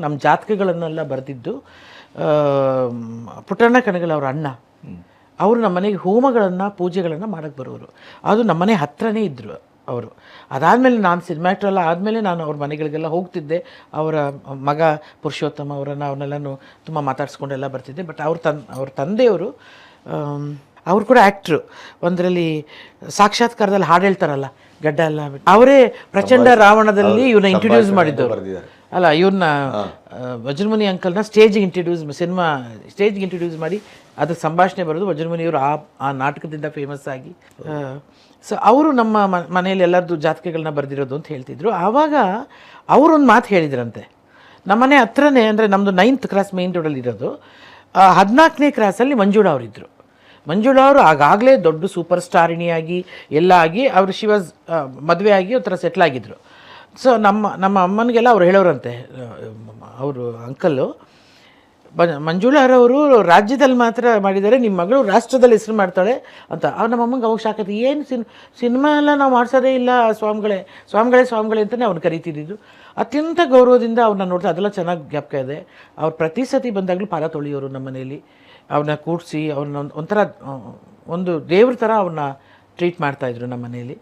ನಮ್ಮ ಜಾತಕಗಳನ್ನೆಲ್ಲ ಬರೆದಿದ್ದು ಪುಟ್ಟಣ್ಣ ಕಣಗಲ್ ಅವ್ರ ಅಣ್ಣ. ಅವರು ನಮ್ಮ ಮನೆಗೆ ಹೋಮಗಳನ್ನು ಪೂಜೆಗಳನ್ನು ಮಾಡೋಕ್ಕೆ ಬರೋರು. ಅದು ನಮ್ಮ ಮನೆ ಹತ್ರನೇ ಇದ್ದರು ಅವರು. ಅದಾದಮೇಲೆ ನಾನು ಸಿನಿಮಾ ಆ್ಯಕ್ಟರ್ ಎಲ್ಲ ಆದಮೇಲೆ ನಾನು ಅವ್ರ ಮನೆಗಳಿಗೆಲ್ಲ ಹೋಗ್ತಿದ್ದೆ. ಅವರ ಮಗ ಪುರುಷೋತ್ತಮ ಅವ್ರನ್ನೆಲ್ಲನೂ ತುಂಬ ಮಾತಾಡ್ಸ್ಕೊಂಡೆಲ್ಲ ಬರ್ತಿದ್ದೆ. ಬಟ್ ಅವ್ರ ತಂದೆಯವರು ಅವ್ರು ಕೂಡ ಆ್ಯಕ್ಟ್ರು. ಒಂದರಲ್ಲಿ ಸಾಕ್ಷಾತ್ಕಾರದಲ್ಲಿ ಹಾಡು ಹೇಳ್ತಾರಲ್ಲ, ಗಡ್ಡ ಎಲ್ಲ ಅವರೇ ಪ್ರಚಂಡ ರಾವಣದಲ್ಲಿ ಇವ್ರನ್ನ ಇಂಟ್ರೊಡ್ಯೂಸ್ ಮಾಡಿದ್ದವರು ಅಲ್ಲ, ಇವ್ರನ್ನ ವಜ್ರಮುನಿ ಅಂಕಲ್ನ ಸ್ಟೇಜಿಗೆ ಇಂಟ್ರೊಡ್ಯೂಸ್ ಮಾಡಿ ಅದ್ರ ಸಂಭಾಷಣೆ ಬರೋದು ವಜ್ರಮುನಿಯವರು ಆ ನಾಟಕದಿಂದ ಫೇಮಸ್ ಆಗಿ. ಸೊ ಅವರು ನಮ್ಮ ಮನೆಯಲ್ಲಿ ಎಲ್ಲರದ್ದು ಜಾತಕಗಳನ್ನ ಬರೆದಿರೋದು ಅಂತ ಹೇಳ್ತಿದ್ರು. ಆವಾಗ ಅವರೊಂದು ಮಾತು ಹೇಳಿದ್ರಂತೆ, ನಮ್ಮನೆ ಹತ್ರನೇ ಅಂದರೆ ನಮ್ಮದು 9th ಕ್ರಾಸ್ ಮೇನ್ ರೋಡಲ್ಲಿ ಇರೋದು, 14ನೇ ಕ್ರಾಸಲ್ಲಿ ಮಂಜುಳಾ ಅವರಿದ್ದರು. ಮಂಜುಳಾ ಅವರು ಆಗಾಗಲೇ ದೊಡ್ಡ ಸೂಪರ್ ಸ್ಟಾರಿಣಿಯಾಗಿ ಎಲ್ಲ ಆಗಿ ಅವರು ಶಿವಾಜ್ ಮದುವೆ ಆಗಿ ಒಂಥರ ಸೆಟ್ಲ್ ಆಗಿದ್ದರು. ಸೊ ನಮ್ಮ ಅಮ್ಮನಿಗೆಲ್ಲ ಅವ್ರು ಹೇಳೋರಂತೆ, ಅವರು ಅಂಕಲ್ಲು, ಮಂಜುಳಾ ಅವರವರು ರಾಜ್ಯದಲ್ಲಿ ಮಾತ್ರ ಮಾಡಿದ್ದಾರೆ, ನಿಮ್ಮ ಮಗಳು ರಾಷ್ಟ್ರದಲ್ಲಿ ಹೆಸರು ಮಾಡ್ತಾಳೆ ಅಂತ. ನಮ್ಮ ಅಮ್ಮಂಗೆ ಅವಾಗ ಶಾಕತ್ತೆ, ಏನು ಸಿನಿಮಾ ಎಲ್ಲ ನಾವು ಮಾಡಿಸೋದೇ ಇಲ್ಲ, ಸ್ವಾಮಿಗಳೇ ಅಂತಲೇ ಅವ್ನು ಕರಿತಿದ್ದು. ಅತ್ಯಂತ ಗೌರವದಿಂದ ಅವ್ರನ್ನ ನೋಡ್ತಾ ಅದೆಲ್ಲ ಚೆನ್ನಾಗಿ ಜ್ಞಾಪಕ ಇದೆ. ಅವ್ರು ಪ್ರತಿ ಸತಿ ಬಂದಾಗಲೂ ಪಾದ ತೊಳೆಯೋರು ನಮ್ಮ ಮನೆಯಲ್ಲಿ. ಅವ್ರನ್ನ ಕೂಡಿಸಿ ಅವ್ರನ್ನ ಒಂಥರ ಒಂದು ದೇವ್ರ ಥರ ಅವ್ರನ್ನ ಟ್ರೀಟ್ ಮಾಡ್ತಾಯಿದ್ರು ನಮ್ಮ ಮನೆಯಲ್ಲಿ.